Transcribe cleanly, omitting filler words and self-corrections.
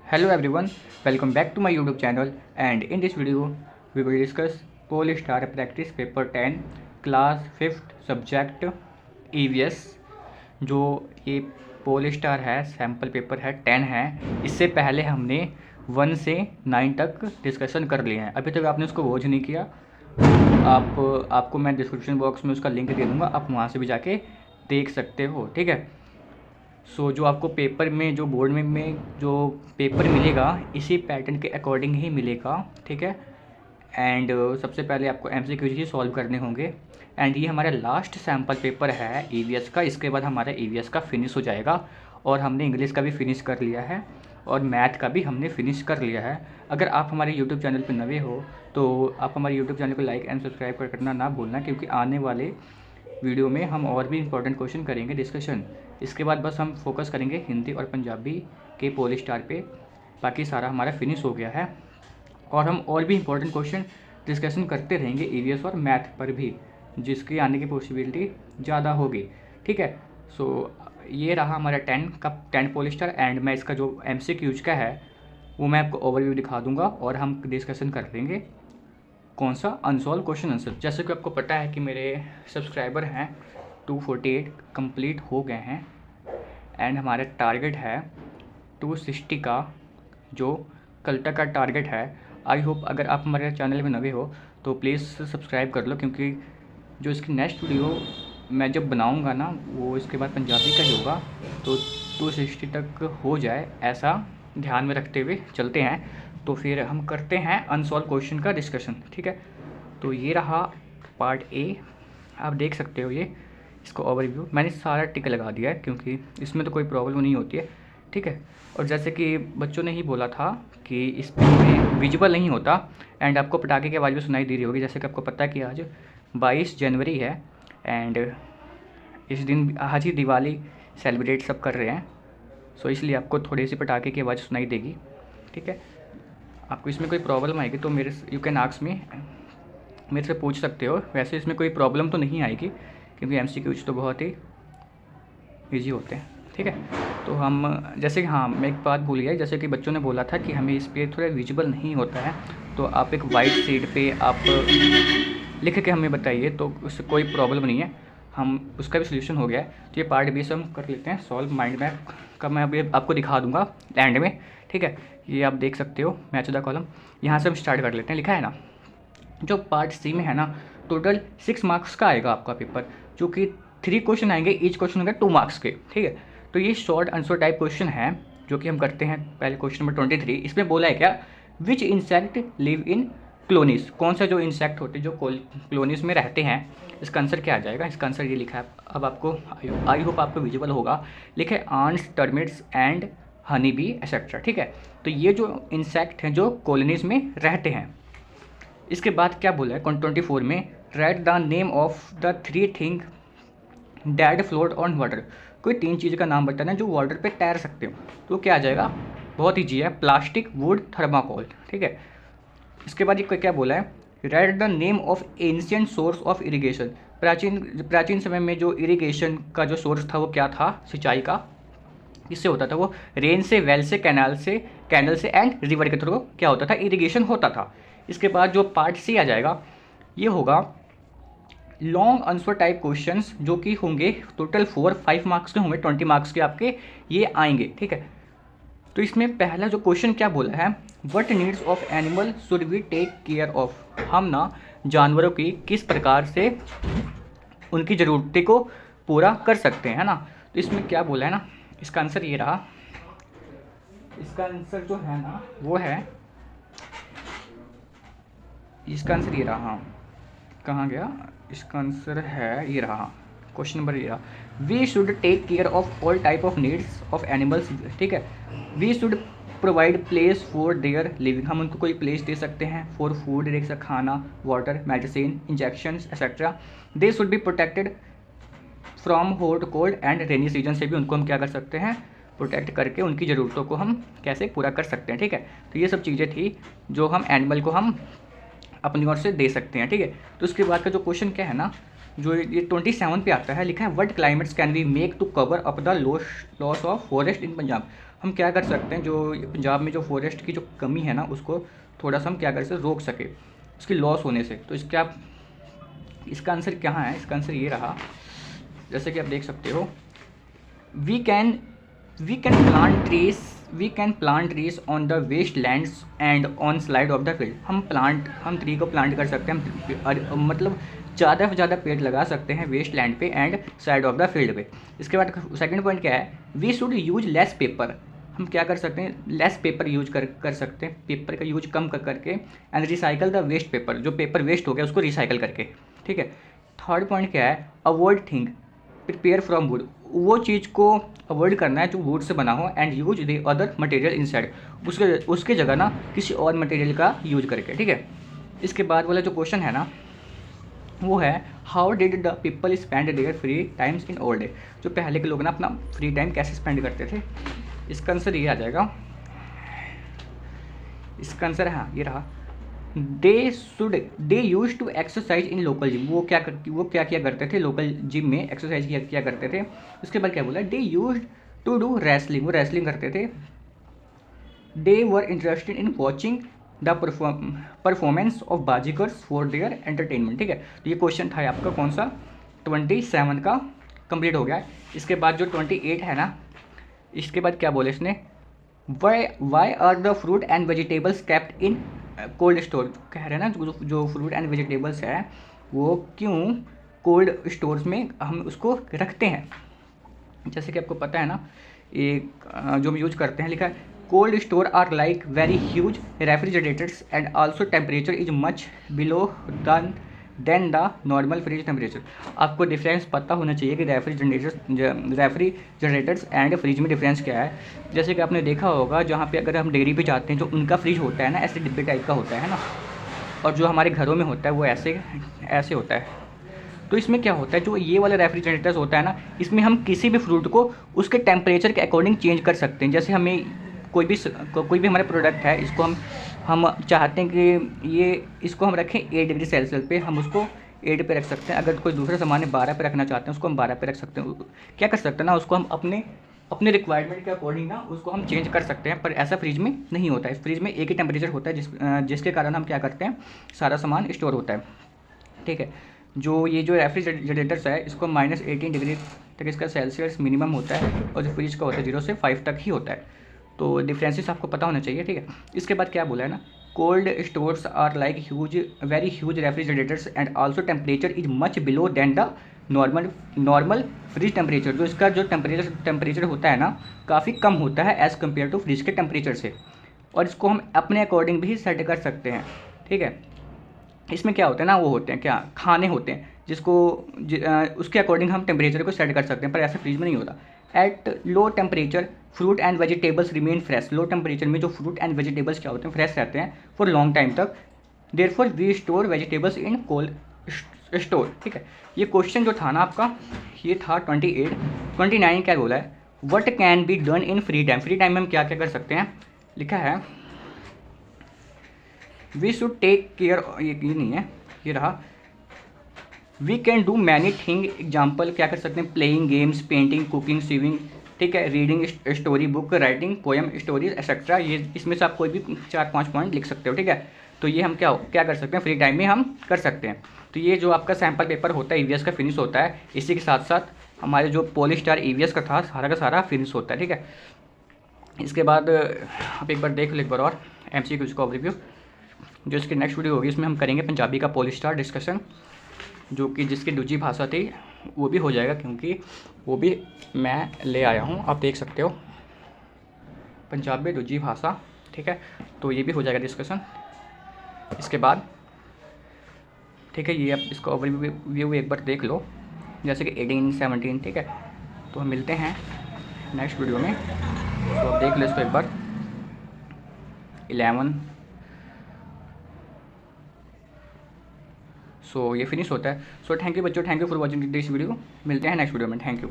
Hello everyone, welcome back to my YouTube channel, and in this video we will discuss Polestar Practice Paper 10 Class 5th Subject EVS। जो ये pole star है sample paper है 10 है। इससे पहले हमने 1 से 9 तक डिस्कशन कर लिए हैं। अभी तक आपने उसको वॉच नहीं किया, आपको मैं डिस्क्रिप्शन बॉक्स में उसका लिंक दे दूँगा, आप वहाँ से भी जाके देख सकते हो। ठीक है। जो आपको पेपर में जो बोर्ड में जो पेपर मिलेगा इसी पैटर्न के अकॉर्डिंग ही मिलेगा। ठीक है। एंड सबसे पहले आपको एमसीक्यूज ही सॉल्व करने होंगे। एंड ये हमारा लास्ट सैम्पल पेपर है ईवीएस का। इसके बाद हमारा ईवीएस का फिनिश हो जाएगा और हमने इंग्लिश का भी फिनिश कर लिया है और मैथ का भी हमने फिनिश कर लिया है। अगर आप हमारे यूट्यूब चैनल पर नए हो तो आप हमारे यूट्यूब चैनल को लाइक एंड सब्सक्राइब करना ना भूलना, क्योंकि आने वाले वीडियो में हम और भी इंपॉर्टेंट क्वेश्चन करेंगे डिस्कशन। इसके बाद बस हम फोकस करेंगे हिंदी और पंजाबी के पोलस्टार पे। बाकी सारा हमारा फिनिश हो गया है और हम और भी इंपॉर्टेंट क्वेश्चन डिस्कशन करते रहेंगे ईवीएस और मैथ पर भी, जिसकी आने की पॉसिबिलिटी ज़्यादा होगी। ठीक है। ये रहा हमारा 10 पोलस्टार। एंड मैं इसका जो एमसीक्यूज का है वो मैं आपको ओवरव्यू दिखा दूंगा और हम डिस्कशन कर लेंगे कौन सा अनसॉल्व क्वेश्चन आंसर। जैसे कि आपको पता है कि मेरे सब्सक्राइबर हैं 248 कंप्लीट हो गए हैं एंड हमारा टारगेट है 260 का, जो कल तक का टारगेट है। आई होप अगर आप हमारे चैनल में नए हो तो प्लीज़ सब्सक्राइब कर लो, क्योंकि जो इसकी नेक्स्ट वीडियो मैं जब बनाऊंगा ना वो इसके बाद पंजाबी का ही होगा, तो 260 तक हो जाए ऐसा ध्यान में रखते हुए चलते हैं। तो फिर हम करते हैं अनसॉल्व क्वेश्चन का डिस्कशन। ठीक है। तो ये रहा पार्ट ए, आप देख सकते हो। ये इसको ओवरव्यू मैंने सारा टिक लगा दिया है क्योंकि इसमें तो कोई प्रॉब्लम नहीं होती है। ठीक है। और जैसे कि बच्चों ने ही बोला था कि इस पे विजिबल नहीं होता एंड आपको पटाखे की आवाज़ भी सुनाई दे रही होगी। जैसे कि आपको पता है कि आज 22 जनवरी है एंड इस दिन आज ही दिवाली सेलिब्रेट सब कर रहे हैं। इसलिए आपको थोड़ी सी पटाखे की आवाज़ सुनाई देगी। ठीक है। आपको इसमें कोई प्रॉब्लम आएगी तो यू कैन आस्क मी, मेरे से पूछ सकते हो। वैसे इसमें कोई प्रॉब्लम तो नहीं आएगी क्योंकि एमसीक्यूज तो बहुत ही ईजी होते हैं। ठीक है। तो हम जैसे कि हाँ मैं एक बात भूल गया, जैसे कि बच्चों ने बोला था कि हमें इस पर थोड़ा विजिबल नहीं होता है, तो आप एक वाइट शीट पे आप लिख के हमें बताइए, तो उससे कोई प्रॉब्लम नहीं है। हम उसका भी सोल्यूशन हो गया है। तो ये पार्ट बी से हम कर लेते हैं सॉल्व। माइंड मैप का मैं अभी आपको दिखा दूंगा एंड में। ठीक है। ये आप देख सकते हो मैच द कॉलम। यहाँ से हम स्टार्ट कर लेते हैं। लिखा है ना, जो पार्ट सी में है ना टोटल 6 मार्क्स का आएगा आपका पेपर, जो कि 3 क्वेश्चन आएंगे, ईच क्वेश्चन होंगे 2 मार्क्स के। ठीक है। तो ये शॉर्ट आंसर टाइप क्वेश्चन है जो कि हम करते हैं। पहले क्वेश्चन नंबर 23, इसमें बोला है क्या, विच इंसेक्ट लिव इन क्लोनिस। कौन सा जो इंसेक्ट होते हैं जो क्लोनिस में रहते हैं, इसका आंसर क्या आ जाएगा। इसका आंसर ये लिखा है। अब आपको आई होप आपको विजिबल होगा। लिखे ants, termites and honey bee etcetera. ठीक है। तो ये जो इंसेक्ट हैं जो कॉलोनीज में रहते हैं। इसके बाद क्या बोला है 24 में, right the name of the 3 thing that float on water. कोई 3 चीज़ का नाम बताना जो वाटर पे तैर सकते हो, तो क्या आ जाएगा। बहुत ईजी है, प्लास्टिक, वुड, थर्माकोल। ठीक है। इसके बाद ये क्या बोला है, right the name of ancient source of irrigation. प्राचीन समय में जो इरिगेशन का जो सोर्स था वो क्या था, सिंचाई का, किससे होता था वो, रेन से, वेल से, कैनल से एंड रिवर के थ्रू क्या होता था, इरिगेशन होता था। इसके बाद जो पार्ट सी आ जाएगा ये होगा लॉन्ग आंसर टाइप क्वेश्चंस, जो कि होंगे टोटल 5 मार्क्स के होंगे, 20 मार्क्स के आपके ये आएंगे। ठीक है। तो इसमें पहला जो क्वेश्चन क्या बोला है, what needs of animal should we take care of. हम ना जानवरों की किस प्रकार से उनकी ज़रूरतें को पूरा कर सकते हैं, है ना। तो इसमें क्या बोला है ना, इसका आंसर ये रहा। इसका आंसर जो है ना वो है, इसका आंसर ये रहा। हाँ कहाँ गया, इसका आंसर है ये रहा। क्वेश्चन नंबर ये रहा, we should take care of all type of needs of animals. ठीक है। We should provide place for their living. हम उनको कोई प्लेस दे सकते हैं फॉर फूड, देख सकते खाना, water, medicine, injections etcetera. They should be protected from hot, cold and rainy season. से भी उनको हम क्या कर सकते हैं, प्रोटेक्ट करके उनकी ज़रूरतों को हम कैसे पूरा कर सकते हैं। ठीक है। तो ये सब चीज़ें थी जो हम एनिमल को हम अपनी ओर से दे सकते हैं। ठीक है। तो उसके बाद का जो क्वेश्चन क्या है ना, जो ये 27 पे आता है, लिखा है what climates can we make to cover up the loss of forest in Punjab. हम क्या कर सकते हैं, जो पंजाब में जो फॉरेस्ट की जो कमी है ना उसको थोड़ा सा हम क्या कर सकते रोक सके उसकी लॉस होने से। तो इसका आंसर क्या है, इसका आंसर ये रहा, जैसे कि आप देख सकते हो, we can plant trees on the waste lands and on slide of the field. हम ट्री को प्लांट कर सकते हैं, हम मतलब ज़्यादा से ज़्यादा पेड़ लगा सकते हैं वेस्ट लैंड पे and side of the field पे। इसके बाद सेकंड पॉइंट क्या है, we should use less paper. हम क्या कर सकते हैं, लेस पेपर यूज कर सकते हैं, पेपर का यूज कम कर करके, and recycle the waste paper, जो पेपर वेस्ट हो गया उसको रिसाइकल करके, ठीक है। थर्ड पॉइंट क्या है, avoid thing prepare from would. वो चीज़ को अवॉइड करना है जो वुड से बना हो, and use the other material inside, उसके जगह ना किसी और मटेरियल का यूज करके, ठीक है। इसके बाद वाला जो क्वेश्चन है ना वो है, how did the people spend there free times in old day. जो पहले के लोग ना अपना फ्री टाइम कैसे स्पेंड करते थे, इसका आंसर ये आ जाएगा। इसका आंसर हाँ ये रहा, they use to exercise in local gym. वो क्या किया करते थे, लोकल जिम में एक्सरसाइज किया करते थे। उसके बाद क्या बोला, they use to do wrestling, वो रेसलिंग करते थे। They were interested in watching the performance of बाजीगर्स फॉर देयर एंटरटेनमेंट, ठीक है। तो ये क्वेश्चन था आपका कौन सा, 27 का कंप्लीट हो गया है। इसके बाद जो 28 है ना, इसके बाद क्या बोले इसने, why are the fruit and vegetables kept in cold store. कह रहे हैं ना जो फ्रूट एंड वेजिटेबल्स है वो क्यों कोल्ड स्टोर्स में हम उसको रखते हैं। जैसे कि आपको पता है ना, एक जो हम यूज करते हैं, लिखा है cold store are like very huge refrigerators and also temperature is much below than the normal fridge temperature. आपको डिफरेंस पता होना चाहिए कि रेफ्रिजरेटर्स एंड फ्रिज में डिफरेंस क्या है। जैसे कि आपने देखा होगा, जहाँ पे अगर हम डेयरी पे जाते हैं, जो उनका फ्रिज होता है ना ऐसे डिब्बे टाइप का होता है ना, और जो हमारे घरों में होता है वो ऐसे होता है। तो इसमें क्या होता है, जो ये वाला रेफ्रिजरेटर्स होता है ना, इसमें हम किसी भी फ्रूट को उसके टेम्परेचर के अकॉर्डिंग चेंज कर सकते हैं। जैसे हमें कोई भी हमारा प्रोडक्ट है, इसको हम चाहते हैं कि इसको हम रखें 8 डिग्री सेल्सियस पे, हम उसको 8 पे रख सकते हैं। अगर कोई दूसरा सामान है 12 पे रखना चाहते हैं, उसको हम 12 पे रख सकते हैं। क्या कर सकते हैं ना, उसको हम अपने रिक्वायरमेंट के अकॉर्डिंग ना उसको हम चेंज कर सकते हैं। पर ऐसा फ्रिज में नहीं होता है। फ्रिज में एक ही टेम्परेचर होता है, जिसके कारण हम क्या करते हैं, सारा सामान स्टोर होता है, ठीक है। ये जो रेफ्रिजरेटर्स है, इसको -18 डिग्री तक इसका सेल्सियस मिनिमम होता है, और जो फ्रिज का होता है 0 से 5 तक ही होता है। तो डिफरेंसेस आपको पता होना चाहिए, ठीक है। इसके बाद क्या बोला है ना, cold stores are like very huge refrigerators and also temperature is much below than the normal fridge temperature. जो इसका जो टेम्परेचर होता है ना, काफ़ी कम होता है एज़ कम्पेयर टू फ्रिज के टेम्परेचर से, और इसको हम अपने अकॉर्डिंग भी सेट कर सकते हैं, ठीक है। इसमें क्या होता है ना, वो होते हैं क्या, खाने होते हैं, उसके अकॉर्डिंग हम टेम्परेचर को सेट कर सकते हैं, पर ऐसा फ्रिज में नहीं होता। At low temperature fruit and vegetables remain fresh. Low temperature में जो फ्रूट एंड वेजिटेबल्स क्या होते हैं, फ्रेश रहते हैं फॉर लॉन्ग टाइम तक। Therefore we store vegetables in cold store, ठीक है। ये क्वेश्चन जो था ना आपका, ये था 28। 29 क्या बोला है, what can be done in free time. Free time में हम क्या क्या कर सकते हैं, लिखा है वी शुड टेक केयर, ये नहीं है, ये रहा, we can do many thing. Example क्या कर सकते हैं, playing games, painting, cooking, swimming, ठीक है, reading story book, writing poem, stories etcetera. ये इसमें से आप कोई भी 4-5 पॉइंट लिख सकते हो, ठीक है। तो ये हम क्या कर सकते हैं, फ्री टाइम में हम कर सकते हैं। तो ये जो आपका सैम्पल पेपर होता है ईवीएस का फिनिश होता है। इसी के साथ साथ हमारे जो पॉलीस्टार ईवीएस का था का सारा फिनिश होता है, ठीक है। इसके बाद आप एक बार देख लो, एक बार और MCQ का ओवरव्यू। जो इसकी नेक्स्ट वीडियो होगी, इसमें हम करेंगे पंजाबी का पॉलीस्टार डिस्कशन, जो कि जिसकी दूजी भाषा थी वो भी हो जाएगा, क्योंकि वो भी मैं ले आया हूँ, आप देख सकते हो, पंजाबी दूजी भाषा, ठीक है। तो ये भी हो जाएगा डिस्कशन इसके बाद, ठीक है। ये आप इसका ओवरव्यू एक बार देख लो, जैसे कि 18, 17, ठीक है। तो हम मिलते हैं नेक्स्ट वीडियो में, तो आप देख लो इसको एक बार। 11, सो ये फिनिश होता है। सो थैंक यू बच्चों, thank you for watching this video. मिलते हैं नेक्स्ट वीडियो में, थैंक यू।